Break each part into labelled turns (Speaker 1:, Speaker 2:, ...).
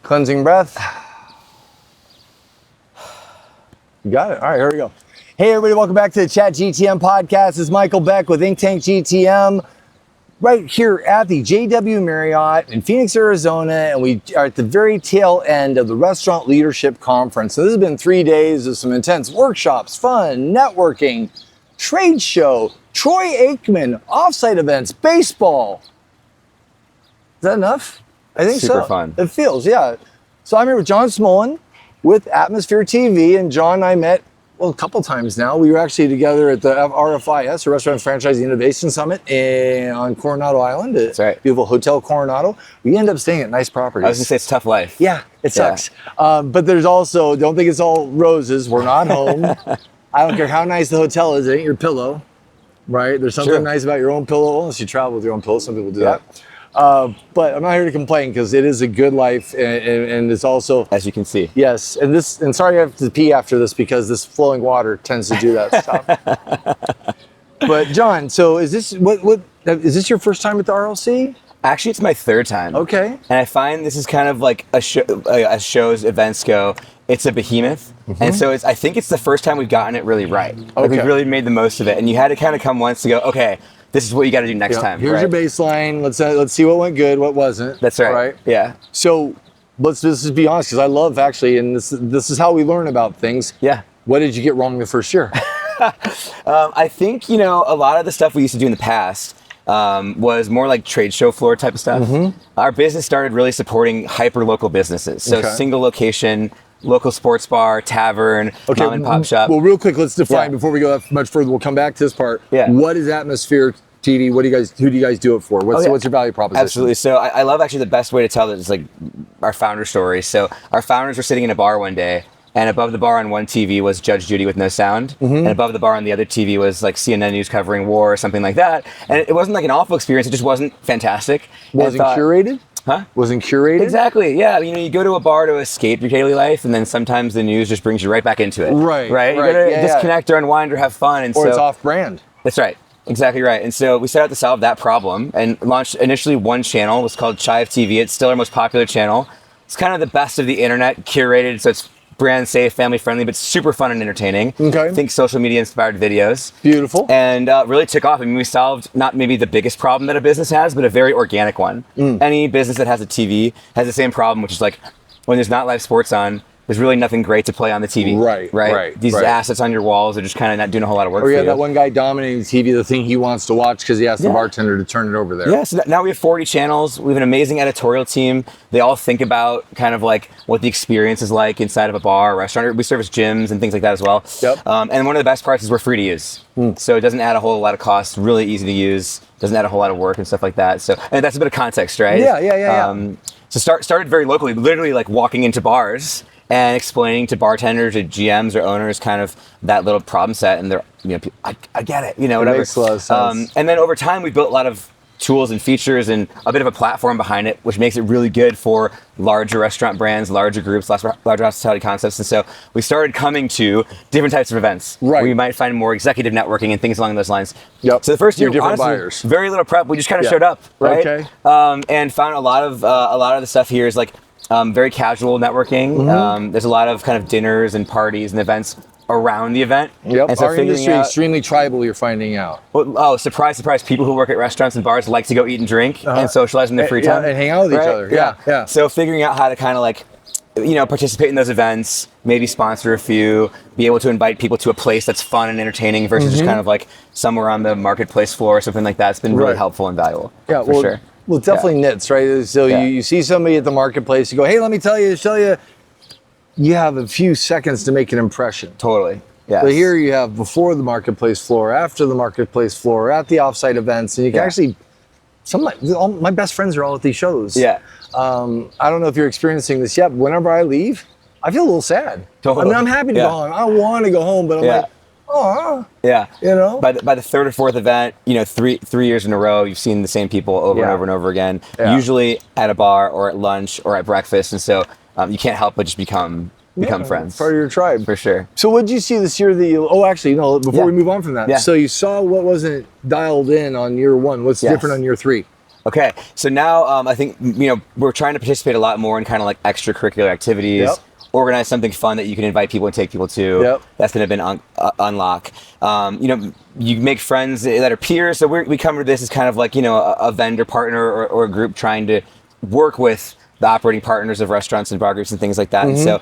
Speaker 1: Cleansing breath. You got it. All right, here we go. Hey, everybody, welcome back to the ChatGTM podcast. This is Michael Beck with Think Tank GTM right here at the JW Marriott in Phoenix, Arizona, and we are at the very tail end of the Restaurant Leadership Conference. So this has been 3 days of some intense workshops, fun, networking, trade show, Troy Aikman, offsite events, baseball. Is that enough? I think so.
Speaker 2: Super fun.
Speaker 1: It feels, yeah. So I'm here with John Smolen with Atmosphere TV, and John and I met, well, a couple times now. We were actually together at the RFIS, the Restaurant Franchising Innovation Summit on Coronado Island.
Speaker 2: That's right.
Speaker 1: Beautiful Hotel Coronado. We end up staying at nice properties.
Speaker 2: I was gonna say it's a tough life.
Speaker 1: Yeah, it sucks. But there's also, don't think it's all roses. We're not home. I don't care how nice the hotel is, it ain't your pillow, right? There's something nice about your own pillow, unless you travel with your own pillow. Some people do that. But I'm not here to complain because it is a good life, and it's also,
Speaker 2: as you can see.
Speaker 1: Yes, and sorry I have to pee after this because this flowing water tends to do that stuff. But John, so is this is this your first time at the RLC?
Speaker 2: Actually, it's my third time.
Speaker 1: Okay.
Speaker 2: And I find this is kind of like as shows, events go, it's a behemoth. Mm-hmm. And so I think it's the first time we've gotten it really right. Like we've really made the most of it. And you had to kind of come once to go, okay, this is what you got to do next time.
Speaker 1: Here's your baseline. Let's see what went good, what wasn't.
Speaker 2: That's right. Right? Yeah.
Speaker 1: So let's just be honest, because I love actually, and this is how we learn about things. Yeah. What did you get wrong the first year?
Speaker 2: I think, a lot of the stuff we used to do in the past was more like trade show floor type of stuff. Mm-hmm. Our business started really supporting hyper local businesses. So single location, local sports bar, tavern, mom and pop shop.
Speaker 1: Well, real quick, let's define before we go that much further. We'll come back to this part. Yeah. What is Atmosphere TV? Who do you guys do it for? What's your value proposition?
Speaker 2: Absolutely. So I love actually the best way to tell this is like our founder story. So our founders were sitting in a bar one day, and above the bar on one TV was Judge Judy with no sound, and above the bar on the other TV was like CNN News covering war or something like that. And it wasn't like an awful experience. It just wasn't fantastic.
Speaker 1: Wasn't curated? Huh? Wasn't curated?
Speaker 2: Exactly, yeah. You go to a bar to escape your daily life, and then sometimes the news just brings you right back into it. Right. You gotta disconnect or unwind or have fun. And
Speaker 1: it's off-brand.
Speaker 2: That's right. Exactly right. And so we set out to solve that problem and launched initially one channel. It was called Chive TV. It's still our most popular channel. It's kind of the best of the internet, curated, so it's brand safe, family friendly, but super fun and entertaining. Okay. Think social media inspired videos.
Speaker 1: Beautiful.
Speaker 2: And really took off. I mean, we solved not maybe the biggest problem that a business has, but a very organic one. Any business that has a TV has the same problem, which is like when there's not live sports on, there's really nothing great to play on the TV. Right. These assets on your walls are just kind of not doing a whole lot of work for you.
Speaker 1: That one guy dominating the TV, the thing he wants to watch because he asked the bartender to turn it over there.
Speaker 2: Yeah, so now we have 40 channels. We have an amazing editorial team. They all think about kind of like what the experience is like inside of a bar or restaurant. We service gyms and things like that as well. Yep. And one of the best parts is we're free to use. So it doesn't add a whole lot of cost, really easy to use, doesn't add a whole lot of work and stuff like that. So, and that's a bit of context, right?
Speaker 1: Yeah.
Speaker 2: So started very locally, literally like walking into bars and explaining to bartenders or GMs or owners kind of that little problem set, and they're, I get it, whatever.
Speaker 1: It makes a lot of sense.
Speaker 2: And then over time, we built a lot of tools and features and a bit of a platform behind it, which makes it really good for larger restaurant brands, larger groups, larger hospitality concepts. And so we started coming to different types of events. Right. We might find more executive networking and things along those lines. Yep. So the first year,
Speaker 1: different
Speaker 2: honestly,
Speaker 1: buyers.
Speaker 2: Very little prep. We just kind of showed up, right? Okay. And found a lot of the stuff here is like very casual networking. There's a lot of kind of dinners and parties and events around the event.
Speaker 1: Yep.
Speaker 2: And so
Speaker 1: our industry is extremely tribal, you're finding out.
Speaker 2: Well, surprise, surprise. People who work at restaurants and bars like to go eat and drink and socialize in their free time.
Speaker 1: And hang out with each other. Yeah.
Speaker 2: So figuring out how to kind of like, participate in those events, maybe sponsor a few, be able to invite people to a place that's fun and entertaining versus just kind of like somewhere on the marketplace floor or something like that. It's been really helpful and valuable. Yeah, for sure.
Speaker 1: Well, definitely nits, right? So you see somebody at the marketplace, you go, hey, let me show you. You have a few seconds to make an impression.
Speaker 2: Totally. Yes.
Speaker 1: But here you have before the marketplace floor, after the marketplace floor, at the offsite events, and you can actually. All my best friends are all at these shows. Yeah. I don't know if you're experiencing this yet, but whenever I leave, I feel a little sad. Totally. I mean, I'm happy to go home. I want to go home, but I'm like, oh. Yeah.
Speaker 2: By the third or fourth event, 3 years in a row, you've seen the same people over and over and over again. Yeah. Usually at a bar or at lunch or at breakfast, and so you can't help but just become friends.
Speaker 1: Part of your tribe.
Speaker 2: For sure.
Speaker 1: So what did you see this year before we move on from that. Yeah. So you saw what wasn't dialed in on year one. What's different on year 3?
Speaker 2: Okay, so now I think we're trying to participate a lot more in kind of like extracurricular activities.
Speaker 1: Yep.
Speaker 2: Organize something fun that you can invite people and take people to.
Speaker 1: Yep.
Speaker 2: That's going to be an unlock. You make friends that are peers. So we come to this as kind of like a vendor partner or a group trying to work with the operating partners of restaurants and bar groups and things like that. And so,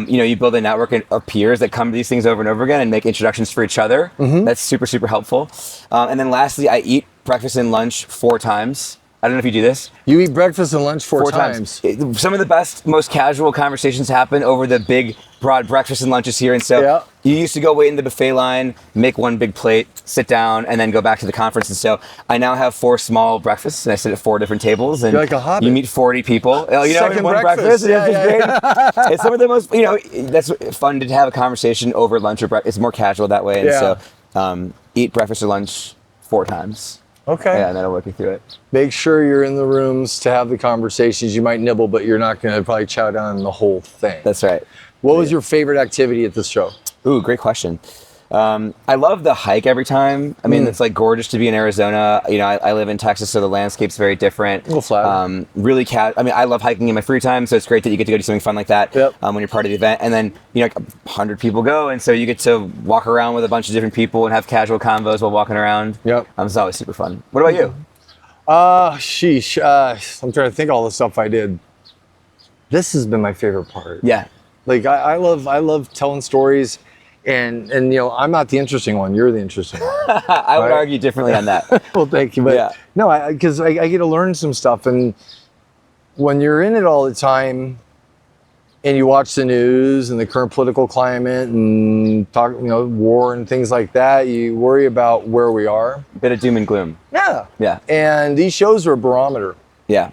Speaker 2: you build a network of peers that come to these things over and over again and make introductions for each other. That's super, super helpful. And then lastly, I eat breakfast and lunch 4 times. I don't know if you do this.
Speaker 1: You eat breakfast and lunch 4 times.
Speaker 2: Some of the best, most casual conversations happen over the big, broad breakfast and lunches here. And so you used to go wait in the buffet line, make one big plate, sit down, and then go back to the conference. And so I now have 4 small breakfasts, and I sit at 4 different tables. And
Speaker 1: you're like a hobbit.
Speaker 2: You meet 40 people.
Speaker 1: Second
Speaker 2: one
Speaker 1: breakfast.
Speaker 2: It's great. It's some of the most, that's fun to have a conversation over lunch or breakfast. It's more casual that way. And so eat breakfast or lunch 4 times.
Speaker 1: Okay.
Speaker 2: Yeah, and that'll work you through it.
Speaker 1: Make sure you're in the rooms to have the conversations. You might nibble, but you're not going to probably chow down on the whole thing.
Speaker 2: That's right.
Speaker 1: What was your favorite activity at this show?
Speaker 2: Ooh, great question. I love the hike every time. I mean, it's like gorgeous to be in Arizona. I live in Texas, so the landscape's very different.
Speaker 1: A little flat.
Speaker 2: Really I love hiking in my free time, so it's great that you get to go do something fun like that when you're part of the event. And then, 100 people go, and so you get to walk around with a bunch of different people and have casual convos while walking around.
Speaker 1: Yep.
Speaker 2: It's always super fun. What about you?
Speaker 1: Sheesh. I'm trying to think of all the stuff I did. This has been my favorite part.
Speaker 2: Yeah.
Speaker 1: Like I love telling stories. And I'm not the interesting one. You're the interesting one.
Speaker 2: I would argue differently on that.
Speaker 1: Well, thank you. But no, because I get to learn some stuff. And when you're in it all the time and you watch the news and the current political climate and talk, war and things like that, you worry about where we are.
Speaker 2: A bit of doom and gloom.
Speaker 1: Yeah.
Speaker 2: Yeah.
Speaker 1: And these shows are a barometer.
Speaker 2: Yeah.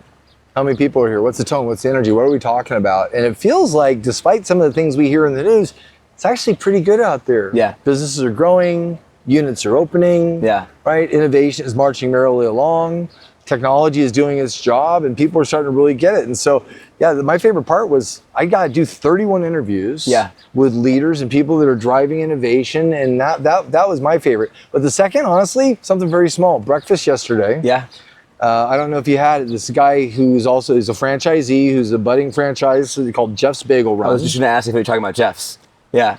Speaker 1: How many people are here? What's the tone? What's the energy? What are we talking about? And it feels like, despite some of the things we hear in the news, it's actually pretty good out there.
Speaker 2: Yeah.
Speaker 1: Businesses are growing, units are opening.
Speaker 2: Yeah.
Speaker 1: Right? Innovation is marching merrily along. Technology is doing its job, and people are starting to really get it. And so, my favorite part was I got to do 31 interviews with leaders and people that are driving innovation, and that was my favorite. But the second, honestly, something very small. Breakfast yesterday.
Speaker 2: Yeah.
Speaker 1: I don't know if you had it. This guy he's a franchisee, who's a budding franchise called Jeff's Bagel Run.
Speaker 2: I was just going to ask if you were talking about Jeff's. Yeah.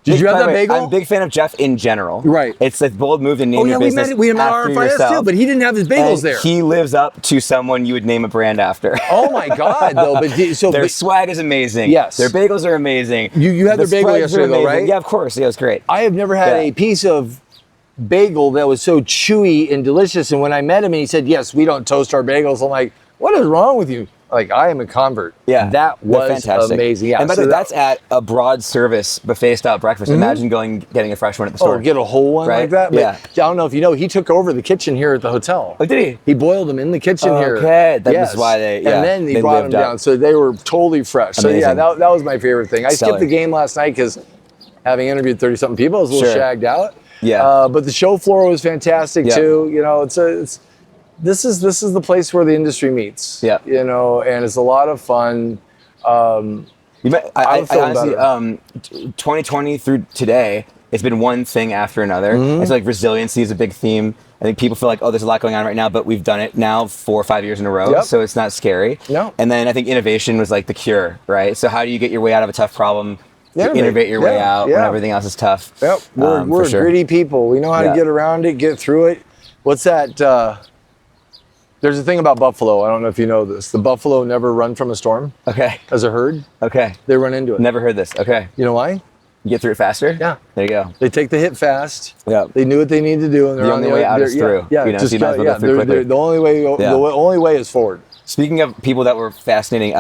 Speaker 1: Did you have that bagel?
Speaker 2: I'm a big fan of Jeff in general.
Speaker 1: Right.
Speaker 2: It's a bold move to name your business
Speaker 1: we met
Speaker 2: after
Speaker 1: RFIS
Speaker 2: yourself.
Speaker 1: too, but he didn't have his bagels there.
Speaker 2: He lives up to someone you would name a brand after.
Speaker 1: Oh my God, though.
Speaker 2: Their swag is amazing.
Speaker 1: Yes.
Speaker 2: Their bagels are amazing.
Speaker 1: You had their bagel yesterday, though, right?
Speaker 2: Yeah, of course. Yeah, it was great.
Speaker 1: I have never had a piece of bagel that was so chewy and delicious. And when I met him and he said, "Yes, we don't toast our bagels," I'm like, "What is wrong with you?" Like, I am a convert.
Speaker 2: Yeah.
Speaker 1: That was
Speaker 2: fantastic.
Speaker 1: amazing. Yeah.
Speaker 2: And by the way, that's at a broad service buffet style breakfast. Imagine getting a fresh one at the store.
Speaker 1: Oh, get a whole one like that? But
Speaker 2: yeah.
Speaker 1: I don't know if you know, he took over the kitchen here at the hotel.
Speaker 2: Oh, did he?
Speaker 1: He boiled them in the kitchen here.
Speaker 2: Okay, that is why they. Yeah,
Speaker 1: and then he brought them down, so they were totally fresh.
Speaker 2: Amazing.
Speaker 1: So that was my favorite thing. I skipped the game last night because having interviewed 30-something people, I was a little shagged out.
Speaker 2: Yeah.
Speaker 1: But the show floor was fantastic too. This is the place where the industry meets.
Speaker 2: Yeah.
Speaker 1: And it's a lot of fun.
Speaker 2: I honestly, 2020 through today, it's been one thing after another. It's like resiliency is a big theme. I think people feel like, there's a lot going on right now, but we've done it now 4 or 5 years in a row, so it's not scary.
Speaker 1: No.
Speaker 2: And then I think innovation was like the cure, right? So how do you get your way out of a tough problem? Innovate your way out when everything else is tough.
Speaker 1: Yep. We're gritty people. We know how to get around it, get through it. What's that? There's a thing about buffalo. I don't know if you know this. The buffalo never run from a storm.
Speaker 2: Okay.
Speaker 1: As a herd.
Speaker 2: Okay.
Speaker 1: They run into it.
Speaker 2: Never heard this. Okay.
Speaker 1: You know why?
Speaker 2: You get through it faster?
Speaker 1: Yeah.
Speaker 2: There you go.
Speaker 1: They take the hit fast.
Speaker 2: Yeah.
Speaker 1: They knew what they need to do, and they're
Speaker 2: the
Speaker 1: on
Speaker 2: only way out is through.
Speaker 1: Yeah.
Speaker 2: So you might as well go through quickly.
Speaker 1: The only way is forward.
Speaker 2: Speaking of people that were fascinating,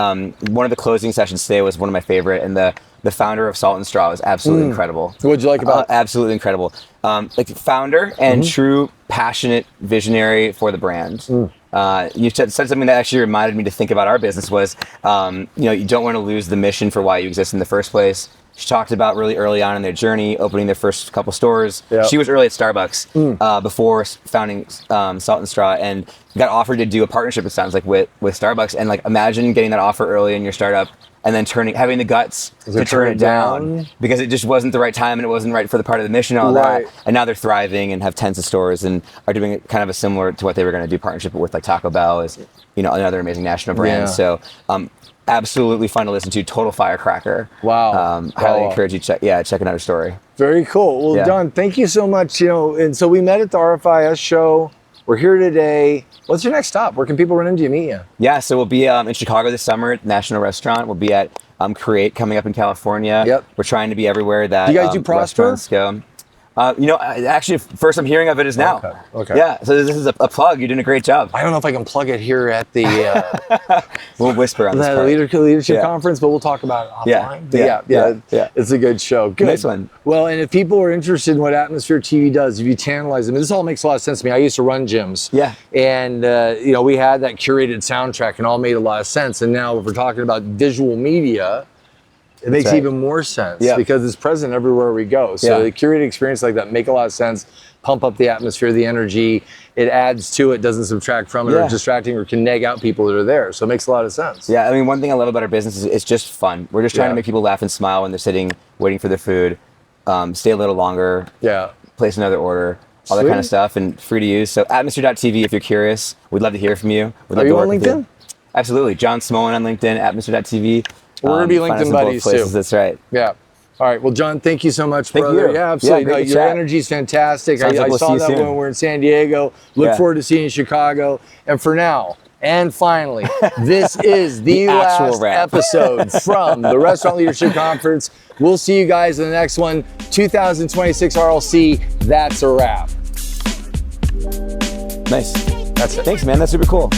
Speaker 2: one of the closing sessions today was one of my favorite, and the founder of Salt and Straw was absolutely incredible.
Speaker 1: What'd you like about it?
Speaker 2: Absolutely incredible. Like founder and true passionate visionary for the brand. You said something that actually reminded me to think about our business was, you don't want to lose the mission for why you exist in the first place. She talked about really early on in their journey, opening their first couple stores. Yep. She was early at Starbucks before founding Salt and Straw, and got offered to do a partnership, it sounds like, with Starbucks. And like, imagine getting that offer early in your startup and then having the guts to turn it down because it just wasn't the right time and it wasn't right for the part of the mission and all that. And now they're thriving and have tens of stores and are doing kind of a similar to what they were going to do partnership with like Taco Bell is, another amazing national brand. So absolutely fun to listen to. Total firecracker.
Speaker 1: Wow.
Speaker 2: Highly encourage you check out her story.
Speaker 1: Very cool. Well, Don, thank you so much. And so we met at the RFIS show. We're here today. What's your next stop? Where can people run into you, meet you?
Speaker 2: Yeah, so we'll be in Chicago this summer at National Restaurant. We'll be at Curated coming up in California.
Speaker 1: Yep.
Speaker 2: We're trying to be everywhere that
Speaker 1: you guys do Prosper?
Speaker 2: Restaurants go. Actually, first I'm hearing of it is now.
Speaker 1: Okay.
Speaker 2: Yeah, so this is a plug. You're doing a great job.
Speaker 1: I don't know if I can plug it here at the
Speaker 2: we'll whisper on this part.
Speaker 1: leadership conference, but we'll talk about it offline. Yeah. It's a good show. Good.
Speaker 2: Nice one.
Speaker 1: Well, and if people are interested in what Atmosphere TV does, if you tantalize them, this all makes a lot of sense to me. I used to run gyms.
Speaker 2: Yeah.
Speaker 1: And, we had that curated soundtrack and all made a lot of sense. And now if we're talking about visual media, it makes even more sense because it's present everywhere we go. So the curated experience like that make a lot of sense, pump up the atmosphere, the energy. It adds to it, doesn't subtract from it or distracting or can nag out people that are there. So it makes a lot of sense.
Speaker 2: Yeah, I mean, one thing I love about our business is it's just fun. We're just trying to make people laugh and smile when they're sitting, waiting for their food, stay a little longer, place another order, all that kind of stuff, and free to use. So atmosphere.tv if you're curious. We'd love to hear from you. We'd love
Speaker 1: Are
Speaker 2: to
Speaker 1: you
Speaker 2: work
Speaker 1: on LinkedIn?
Speaker 2: with you. Absolutely. John Smolen on LinkedIn, atmosphere.tv.
Speaker 1: We're going to be LinkedIn buddies too.
Speaker 2: That's right.
Speaker 1: Yeah. All right. Well, John, thank you so much, brother.
Speaker 2: Thank you.
Speaker 1: Yeah, absolutely.
Speaker 2: Yeah,
Speaker 1: your energy is fantastic. I saw that when we were in San Diego. Look forward to seeing you in Chicago. And for now, and finally, this is the last episode from the Restaurant Leadership Conference. We'll see you guys in the next one. 2026 RLC. That's a wrap.
Speaker 2: Nice.
Speaker 1: That's it.
Speaker 2: Thanks, man. That's super cool.